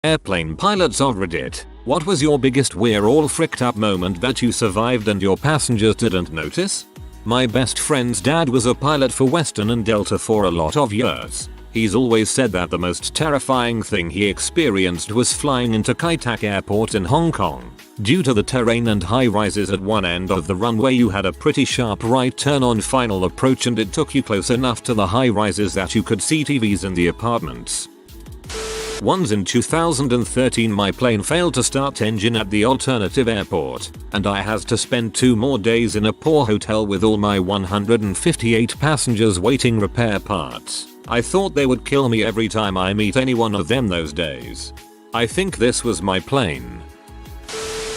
Airplane pilots of Reddit, what was your biggest we're all fricked up moment that you survived and your passengers didn't notice? My best friend's dad was a pilot for Western and Delta for a lot of years. He's always said that the most terrifying thing he experienced was flying into Kai Tak Airport in Hong Kong. Due to the terrain and high rises at one end of the runway, you had a pretty sharp right turn on final approach and it took you close enough to the high rises that you could see TVs in the apartments. Once in 2013 my plane failed to start engine at the alternative airport, and I had to spend 2 more days in a poor hotel with all my 158 passengers waiting repair parts. I thought they would kill me every time I meet any one of them those days. I think this was my plane.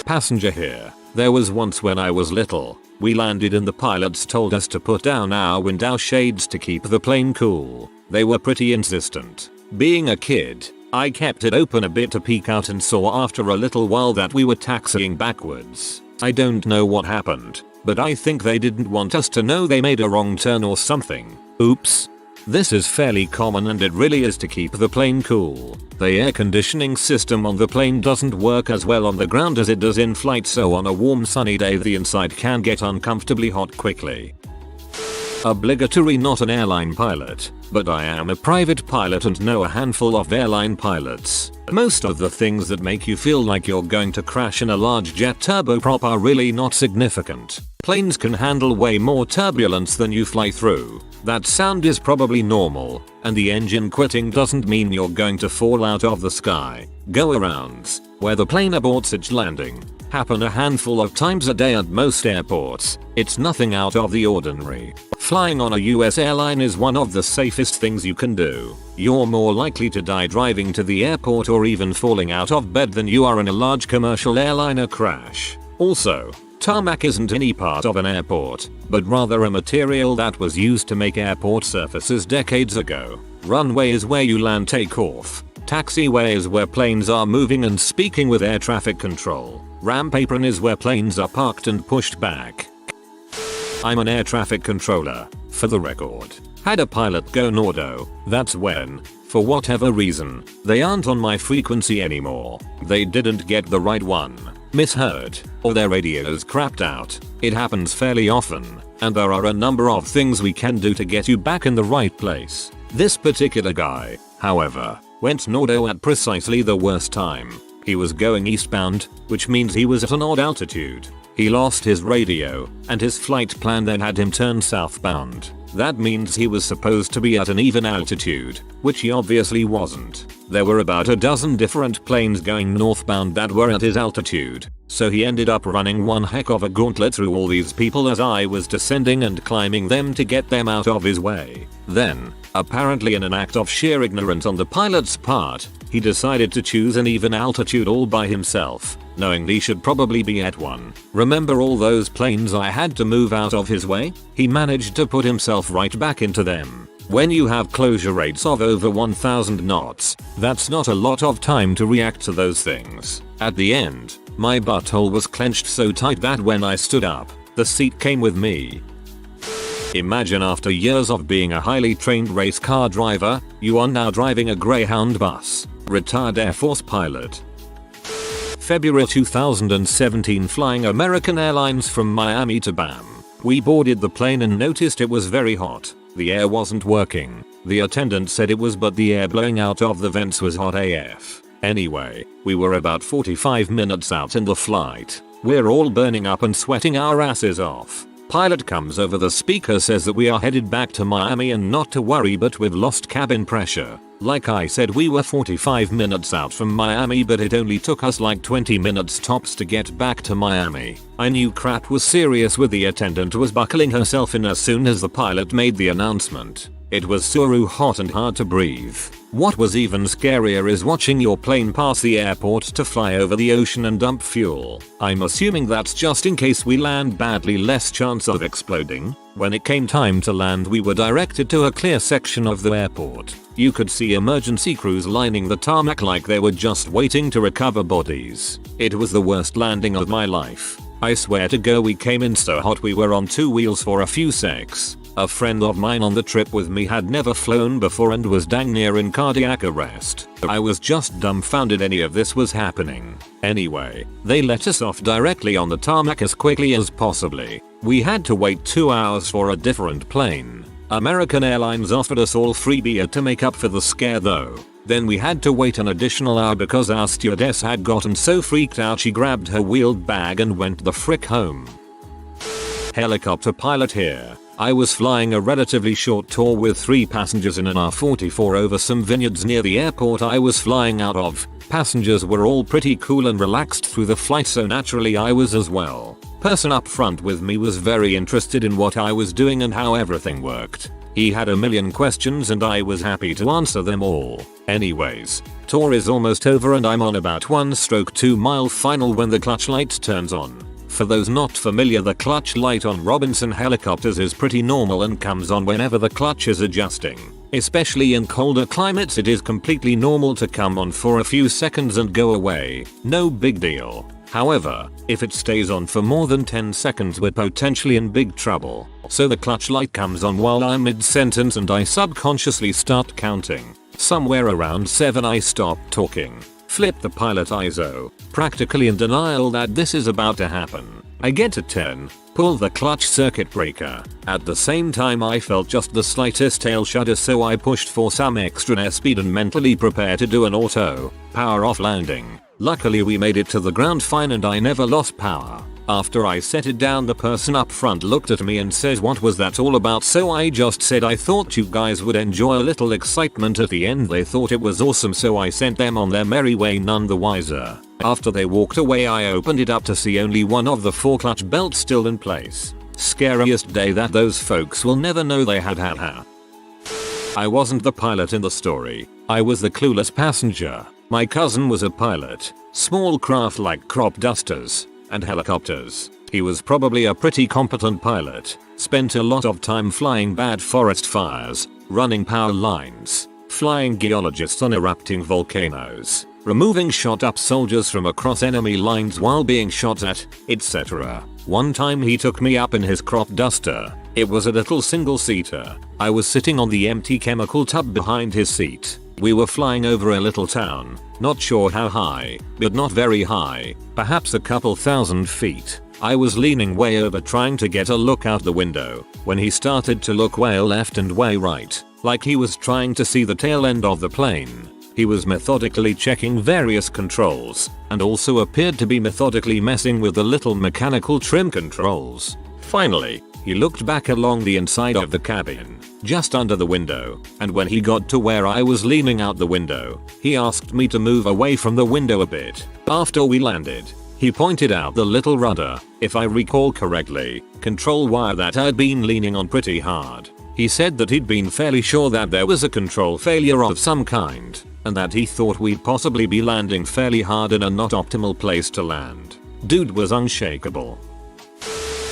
Passenger here. There was once when I was little. We landed and the pilots told us to put down our window shades to keep the plane cool. They were pretty insistent. Being a kid, I kept it open a bit to peek out and saw after a little while that we were taxiing backwards. I don't know what happened, but I think they didn't want us to know they made a wrong turn or something. Oops. This is fairly common and it really is to keep the plane cool. The air conditioning system on the plane doesn't work as well on the ground as it does in flight, so on a warm sunny day the inside can get uncomfortably hot quickly. Obligatory not an airline pilot, but I am a private pilot and know a handful of airline pilots. Most of the things that make you feel like you're going to crash in a large jet turboprop are really not significant. Planes can handle way more turbulence than you fly through. That sound is probably normal, and the engine quitting doesn't mean you're going to fall out of the sky. Go-arounds, where the plane aborts its landing, happen a handful of times a day at most airports. It's nothing out of the ordinary. Flying on a US airline is one of the safest things you can do. You're more likely to die driving to the airport or even falling out of bed than you are in a large commercial airliner crash. Also, tarmac isn't any part of an airport, but rather a material that was used to make airport surfaces decades ago. Runway is where you land takeoff. Taxiway is where planes are moving and speaking with air traffic control. Ramp apron is where planes are parked and pushed back. I'm an air traffic controller, for the record. Had a pilot go Nordo, that's when, for whatever reason, they aren't on my frequency anymore. They didn't get the right one, misheard, or their radios crapped out. It happens fairly often, and there are a number of things we can do to get you back in the right place. This particular guy, however, went Nordo at precisely the worst time. He was going eastbound, which means he was at an odd altitude. He lost his radio, and his flight plan then had him turn southbound. That means he was supposed to be at an even altitude, which he obviously wasn't. There were about a dozen different planes going northbound that were at his altitude, so he ended up running one heck of a gauntlet through all these people as I was descending and climbing them to get them out of his way. Then, apparently in an act of sheer ignorance on the pilot's part, he decided to choose an even altitude all by himself, knowing he should probably be at one. Remember all those planes I had to move out of his way? He managed to put himself right back into them. When you have closure rates of over 1000 knots, that's not a lot of time to react to those things. At the end, my butthole was clenched so tight that when I stood up, the seat came with me. Imagine after years of being a highly trained race car driver, you are now driving a Greyhound bus. Retired Air Force pilot. February 2017, flying American Airlines from Miami to Bam. We boarded the plane and noticed it was very hot. The air wasn't working. The attendant said it was, but the air blowing out of the vents was hot AF. Anyway, we were about 45 minutes out in the flight. We're all burning up and sweating our asses off. Pilot comes over the speaker, says that we are headed back to Miami and not to worry, but we've lost cabin pressure. Like I said, we were 45 minutes out from Miami, but it only took us like 20 minutes tops to get back to Miami. I knew crap was serious with the attendant was buckling herself in as soon as the pilot made the announcement. It was suru hot and hard to breathe. What was even scarier is watching your plane pass the airport to fly over the ocean and dump fuel. I'm assuming that's just in case we land badly, less chance of exploding. When it came time to land, we were directed to a clear section of the airport. You could see emergency crews lining the tarmac like they were just waiting to recover bodies. It was the worst landing of my life. I swear to God, we came in so hot we were on 2 wheels for a few secs. A friend of mine on the trip with me had never flown before and was dang near in cardiac arrest. I was just dumbfounded any of this was happening. Anyway, they let us off directly on the tarmac as quickly as possibly. We had to wait 2 hours for a different plane. American Airlines offered us all free beer to make up for the scare though. Then we had to wait an additional hour because our stewardess had gotten so freaked out she grabbed her wheeled bag and went the frick home. Helicopter pilot here. I was flying a relatively short tour with 3 passengers in an R-44 over some vineyards near the airport I was flying out of. Passengers were all pretty cool and relaxed through the flight, so naturally I was as well. Person up front with me was very interested in what I was doing and how everything worked. He had a million questions and I was happy to answer them all. Anyways, tour is almost over and I'm on about 1/2 mile final when the clutch light turns on. For those not familiar, the clutch light on Robinson helicopters is pretty normal and comes on whenever the clutch is adjusting. Especially in colder climates, it is completely normal to come on for a few seconds and go away. No big deal. However, if it stays on for more than 10 seconds, we're potentially in big trouble. So the clutch light comes on while I'm mid-sentence and I subconsciously start counting. Somewhere around 7 I stop talking. Flip the pilot ISO, practically in denial that this is about to happen. I get to 10, pull the clutch circuit breaker. At the same time I felt just the slightest tail shudder, so I pushed for some extra airspeed and mentally prepared to do an auto power off landing. Luckily we made it to the ground fine and I never lost power. After I set it down, the person up front looked at me and says, "What was that all about?" So I just said, "I thought you guys would enjoy a little excitement at the end." They thought it was awesome, so I sent them on their merry way, none the wiser. After they walked away I opened it up to see only one of the 4 clutch belts still in place. Scariest day that those folks will never know they had. I wasn't the pilot in the story. I was the clueless passenger. My cousin was a pilot. Small craft like crop dusters and helicopters. He was probably a pretty competent pilot. Spent a lot of time flying bad forest fires, running power lines, flying geologists on erupting volcanoes, removing shot up soldiers from across enemy lines while being shot at, etc. One time he took me up in his crop duster. It was a little single-seater. I was sitting on the empty chemical tub behind his seat. We were flying over a little town, not sure how high, but not very high, perhaps a couple thousand feet. I was leaning way over trying to get a look out the window, when he started to look way left and way right, like he was trying to see the tail end of the plane. He was methodically checking various controls, and also appeared to be methodically messing with the little mechanical trim controls. Finally, he looked back along the inside of the cabin, just under the window, and when he got to where I was leaning out the window, he asked me to move away from the window a bit. After we landed, he pointed out the little rudder, if I recall correctly, control wire that I'd been leaning on pretty hard. He said that he'd been fairly sure that there was a control failure of some kind, and that he thought we'd possibly be landing fairly hard in a not optimal place to land. Dude was unshakable.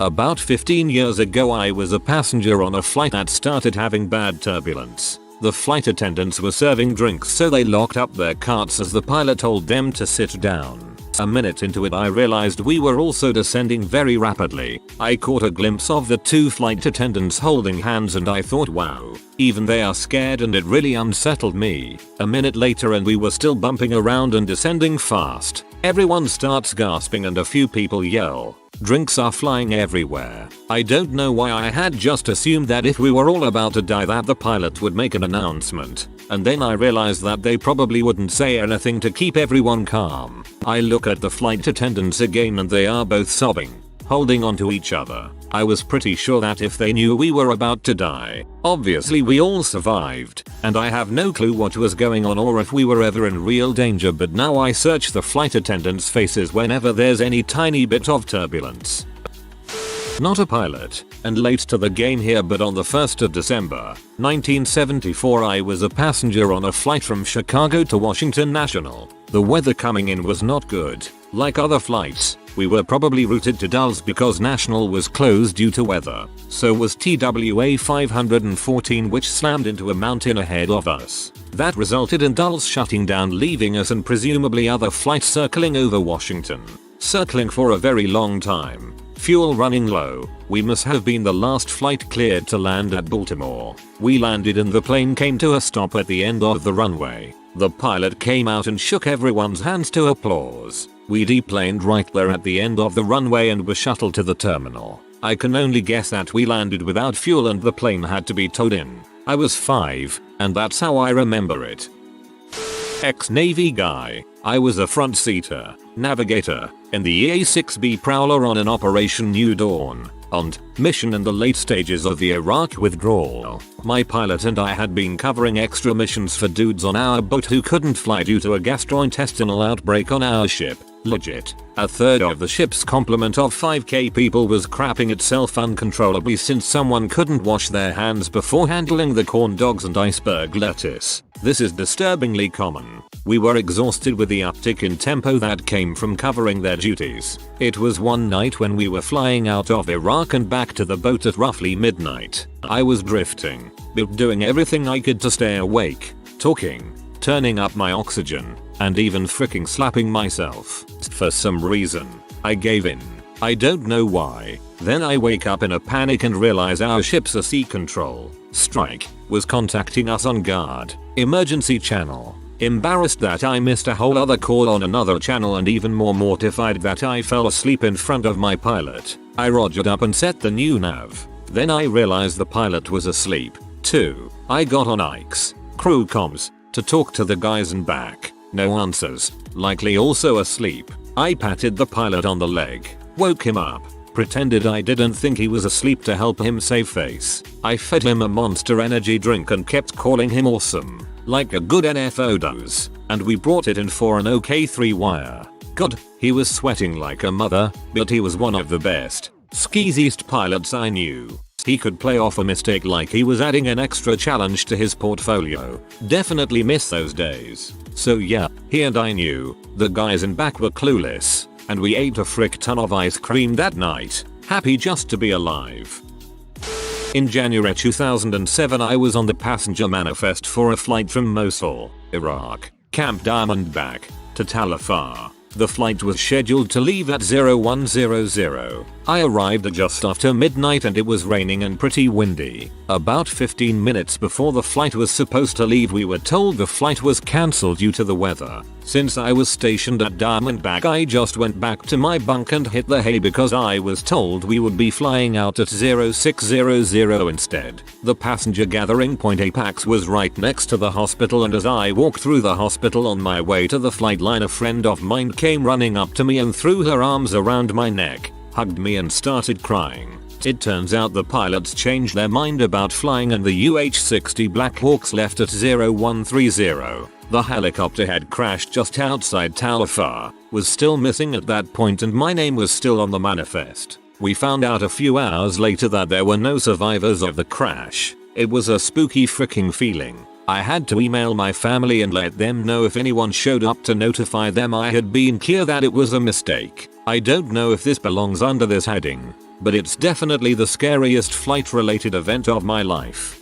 About 15 years ago I was a passenger on a flight that started having bad turbulence. The flight attendants were serving drinks, so they locked up their carts as the pilot told them to sit down. A minute into it I realized we were also descending very rapidly. I caught a glimpse of the 2 flight attendants holding hands and I thought, wow, even they are scared, and it really unsettled me. A minute later and we were still bumping around and descending fast. Everyone starts gasping and a few people yell. Drinks are flying everywhere. I don't know why I had just assumed that if we were all about to die that the pilot would make an announcement. And then I realized that they probably wouldn't say anything to keep everyone calm. I look at the flight attendants again and they are both sobbing, holding onto each other. I was pretty sure that if they knew we were about to die, obviously we all survived, and I have no clue what was going on or if we were ever in real danger, but now I search the flight attendants' faces whenever there's any tiny bit of turbulence. Not a pilot, and late to the game here, but on the 1st of December, 1974 I was a passenger on a flight from Chicago to Washington National. The weather coming in was not good. Like other flights, we were probably routed to Dulles because National was closed due to weather. So was TWA 514, which slammed into a mountain ahead of us. That resulted in Dulles shutting down, leaving us and presumably other flights circling over Washington. circling for a very long time. Fuel running low. We must have been the last flight cleared to land at Baltimore. We landed and the plane came to a stop at the end of the runway. The pilot came out and shook everyone's hands to applause. We deplaned right there at the end of the runway and were shuttled to the terminal. I can only guess that we landed without fuel and the plane had to be towed in. I was 5, and that's how I remember it. Ex-Navy guy. I was a front seater, navigator, in the EA-6B Prowler on an Operation New Dawn, on mission in the late stages of the Iraq withdrawal. My pilot and I had been covering extra missions for dudes on our boat who couldn't fly due to a gastrointestinal outbreak on our ship. Legit. A third of the ship's complement of 5k people was crapping itself uncontrollably since someone couldn't wash their hands before handling the corn dogs and iceberg lettuce. This is disturbingly common. We were exhausted with the uptick in tempo that came from covering their duties. It was one night when we were flying out of Iraq and back to the boat at roughly midnight. I was drifting, but doing everything I could to stay awake, talking, turning up my oxygen, and even freaking slapping myself. For some reason, I gave in. I don't know why. Then I wake up in a panic and realize our ship's a sea control strike was contacting us on guard, emergency channel. Embarrassed that I missed a whole other call on another channel and even more mortified that I fell asleep in front of my pilot, I rogered up and set the new nav. Then I realized the pilot was asleep, too. I got on Ike's crew comms to talk to the guys and back. No answers, likely also asleep. I patted the pilot on the leg, woke him up, pretended I didn't think he was asleep to help him save face. I fed him a Monster Energy drink and kept calling him awesome, like a good NFO does, and we brought it in for an OK3 wire. God, he was sweating like a mother, but he was one of the best, skeeziest pilots I knew. He could play off a mistake like he was adding an extra challenge to his portfolio. Definitely miss those days. So yeah, he and I knew. The guys in back were clueless, and we ate a frick ton of ice cream that night. Happy just to be alive. In January 2007 I was on the passenger manifest for a flight from Mosul, Iraq, Camp Diamondback, to Tal Afar. The flight was scheduled to leave at 0100. I arrived at just after midnight and it was raining and pretty windy. About 15 minutes before the flight was supposed to leave we were told the flight was cancelled due to the weather. Since I was stationed at Diamondback I just went back to my bunk and hit the hay because I was told we would be flying out at 0600 instead. The passenger gathering point Apex was right next to the hospital and as I walked through the hospital on my way to the flight line a friend of mine came running up to me and threw her arms around my neck, hugged me and started crying. It turns out the pilots changed their mind about flying and the UH-60 Black Hawks left at 0130. The helicopter had crashed just outside Tal Afar, was still missing at that point and my name was still on the manifest. We found out a few hours later that there were no survivors of the crash. It was a spooky freaking feeling. I had to email my family and let them know if anyone showed up to notify them I had been clear that it was a mistake. I don't know if this belongs under this heading, but it's definitely the scariest flight related event of my life.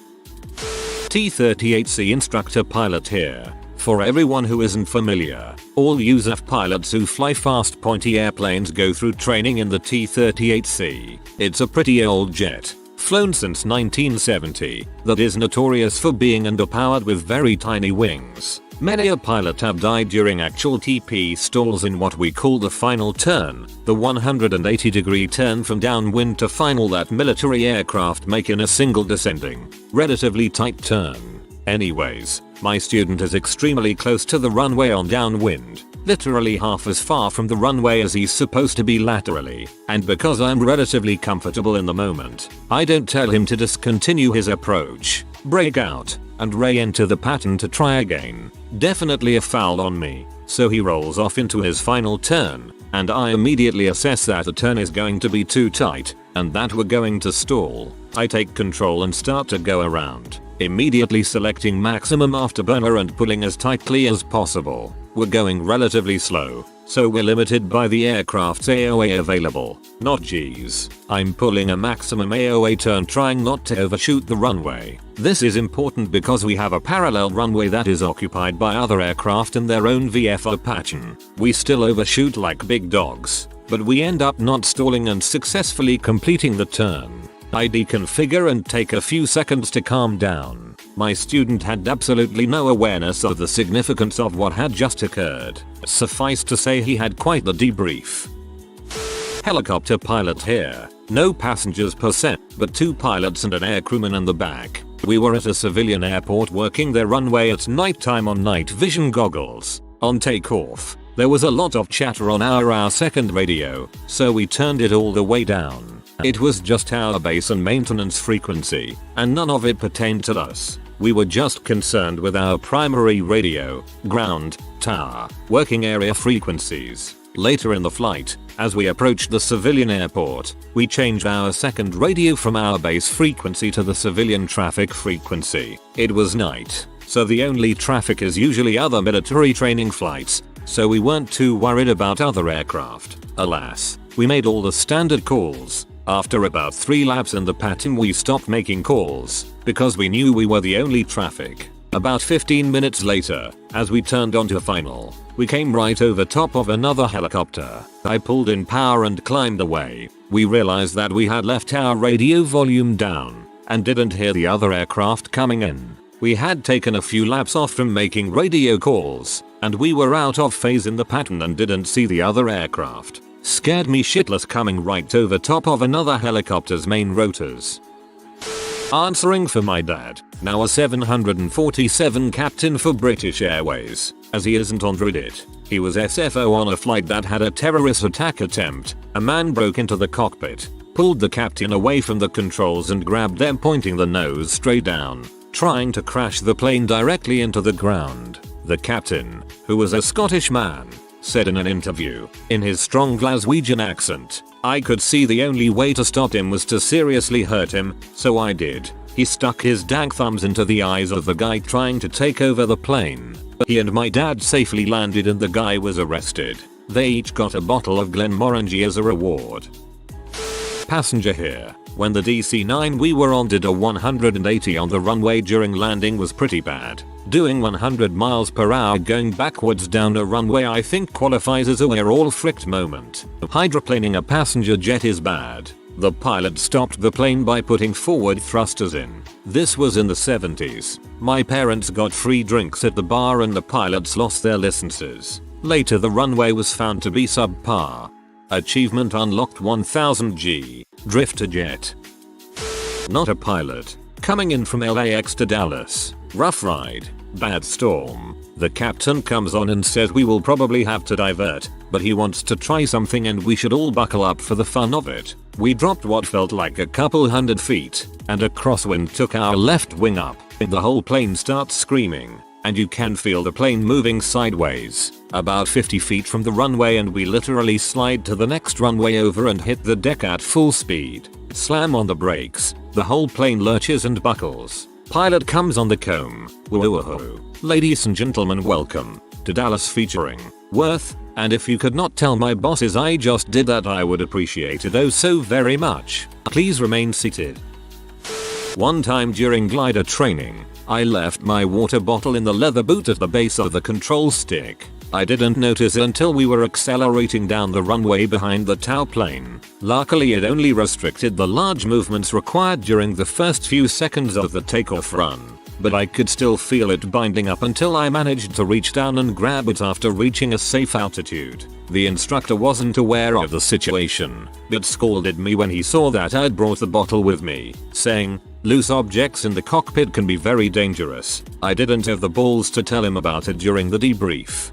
T-38C instructor pilot here. For everyone who isn't familiar, all USAF pilots who fly fast pointy airplanes go through training in the T-38C. It's a pretty old jet, flown since 1970, that is notorious for being underpowered with very tiny wings. Many a pilot have died during actual TP stalls in what we call the final turn, the 180-degree turn from downwind to final that military aircraft make in a single descending, relatively tight turn. Anyways, my student is extremely close to the runway on downwind, literally half as far from the runway as he's supposed to be laterally, and because I'm relatively comfortable in the moment, I don't tell him to discontinue his approach, break out, and re-enter the pattern to try again. Definitely a foul on me. So he rolls off into his final turn, and I immediately assess that the turn is going to be too tight, and that we're going to stall. I take control and start to go around, immediately selecting maximum afterburner and pulling as tightly as possible. We're going relatively slow, so we're limited by the aircraft's AOA available, not G's. I'm pulling a maximum AOA turn trying not to overshoot the runway. This is important because we have a parallel runway that is occupied by other aircraft in their own VFO pattern. We still overshoot like big dogs, but we end up not stalling and successfully completing the turn. I deconfigure and take a few seconds to calm down. My student had absolutely no awareness of the significance of what had just occurred. Suffice to say he had quite the debrief. Helicopter pilot here. No passengers per set, but 2 pilots and an aircrewman in the back. We were at a civilian airport working their runway at nighttime on night vision goggles. On takeoff, there was a lot of chatter on our second radio, so we turned it all the way down. It was just our base and maintenance frequency, and none of it pertained to us. We were just concerned with our primary radio, ground, tower, working area frequencies. Later in the flight, as we approached the civilian airport, we changed our second radio from our base frequency to the civilian traffic frequency. It was night, so the only traffic is usually other military training flights, so we weren't too worried about other aircraft. Alas, we made all the standard calls. After about 3 laps in the pattern we stopped making calls, because we knew we were the only traffic. About 15 minutes later, as we turned onto final, we came right over top of another helicopter. I pulled in power and climbed away. We realized that we had left our radio volume down, and didn't hear the other aircraft coming in. We had taken a few laps off from making radio calls, and we were out of phase in the pattern and didn't see the other aircraft. Scared me shitless coming right over top of another helicopter's main rotors. Answering for my dad, now a 747 captain for British Airways, as he isn't on Reddit. He was SFO on a flight that had a terrorist attack attempt. A man broke into the cockpit, pulled the captain away from the controls and grabbed them, pointing the nose straight down, trying to crash the plane directly into the ground. The captain, who was a Scottish man, said in an interview, in his strong Glaswegian accent, "I could see the only way to stop him was to seriously hurt him, so I did." He stuck his dank thumbs into the eyes of the guy trying to take over the plane. He and my dad safely landed and the guy was arrested. They each got a bottle of Glenmorangie as a reward. Passenger here. When the DC-9 we were on did a 180 on the runway during landing was pretty bad. Doing 100 miles per hour going backwards down a runway I think qualifies as a "we're all fricked" moment. Hydroplaning a passenger jet is bad. The pilot stopped the plane by putting forward thrusters in. This was in the 70s. My parents got free drinks at the bar and the pilots lost their licenses. Later the runway was found to be subpar. Achievement unlocked 1000G. Drifter jet. Not a pilot. Coming in from LAX to Dallas. Rough ride. Bad storm. The captain comes on and says we will probably have to divert, but he wants to try something and we should all buckle up for the fun of it. We dropped what felt like a couple hundred feet, and a crosswind took our left wing up. The whole plane starts screaming, and you can feel the plane moving sideways, about 50 feet from the runway, and we literally slide to the next runway over and hit the deck at full speed. Slam on the brakes, the whole plane lurches and buckles. Pilot comes on the comb. Woohoo. Ladies and gentlemen, welcome to Dallas featuring Worth, and if you could not tell my bosses I just did that, I would appreciate it oh so very much. Please remain seated. One time during glider training, I left my water bottle in the leather boot at the base of the control stick. I didn't notice it until we were accelerating down the runway behind the tow plane. Luckily it only restricted the large movements required during the first few seconds of the takeoff run, but I could still feel it binding up until I managed to reach down and grab it after reaching a safe altitude. The instructor wasn't aware of the situation, but scolded me when he saw that I'd brought the bottle with me, saying, "Loose objects in the cockpit can be very dangerous." I didn't have the balls to tell him about it during the debrief.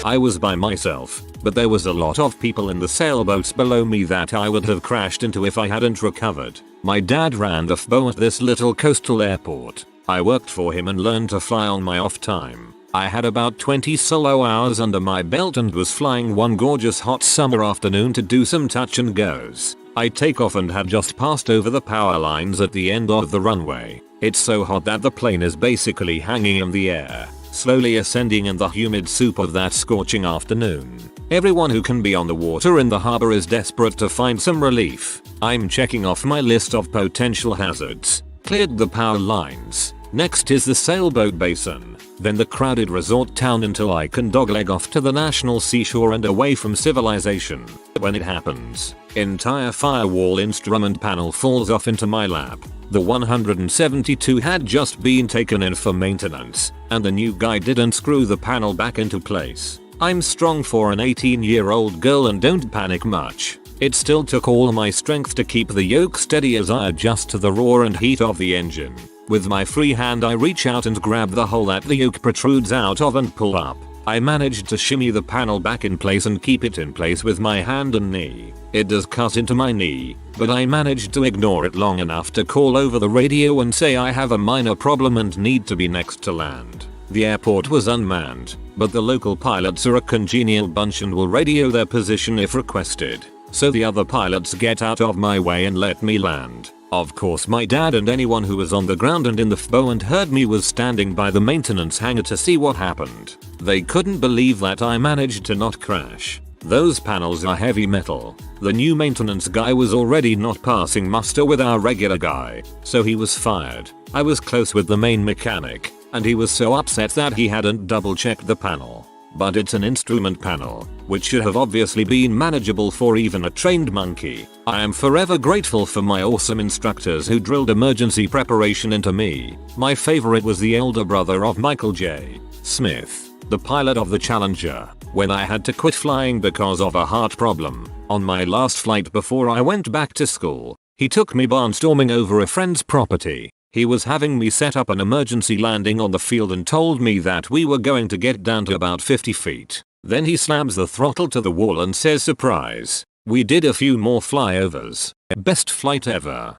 I was by myself, but there was a lot of people in the sailboats below me that I would have crashed into if I hadn't recovered. My dad ran a FBO at this little coastal airport. I worked for him and learned to fly on my off time. I had about 20 solo hours under my belt and was flying one gorgeous hot summer afternoon to do some touch and goes. I take off and had just passed over the power lines at the end of the runway. It's so hot that the plane is basically hanging in the air, slowly ascending in the humid soup of that scorching afternoon. Everyone who can be on the water in the harbor is desperate to find some relief. I'm checking off my list of potential hazards. Cleared the power lines. Next is the sailboat basin. then the crowded resort town until I can dogleg off to the national seashore and away from civilization. When it happens, entire firewall instrument panel falls off into my lap. The 172 had just been taken in for maintenance, and the new guy didn't screw the panel back into place. I'm strong for an 18-year-old girl and don't panic much. It still took all my strength to keep the yoke steady as I adjust to the roar and heat of the engine. With my free hand I reach out and grab the hole that the yoke protrudes out of and pull up. I managed to shimmy the panel back in place and keep it in place with my hand and knee. It does cut into my knee, but I managed to ignore it long enough to call over the radio and say I have a minor problem and need to be next to land. The airport was unmanned, but the local pilots are a congenial bunch and will radio their position if requested. So the other pilots get out of my way and let me land. Of course my dad and anyone who was on the ground and in the FBO and heard me was standing by the maintenance hangar to see what happened. They couldn't believe that I managed to not crash. Those panels are heavy metal. The new maintenance guy was already not passing muster with our regular guy, so he was fired. I was close with the main mechanic, and he was so upset that he hadn't double checked the panel. But it's an instrument panel, which should have obviously been manageable for even a trained monkey. I am forever grateful for my awesome instructors who drilled emergency preparation into me. My favorite was the elder brother of Michael J. Smith, the pilot of the Challenger, when I had to quit flying because of a heart problem. On my last flight before I went back to school, he took me barnstorming over a friend's property. He was having me set up an emergency landing on the field and told me that we were going to get down to about 50 feet. Then he slams the throttle to the wall and says surprise. We did a few more flyovers. Best flight ever.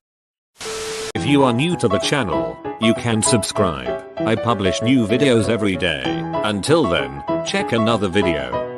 If you are new to the channel, you can subscribe. I publish new videos every day. Until then, check another video.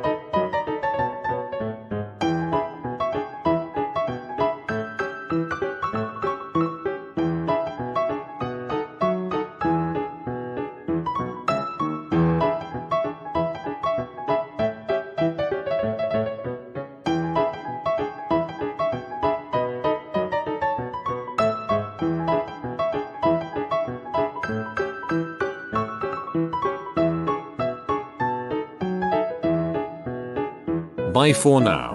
Bye for now.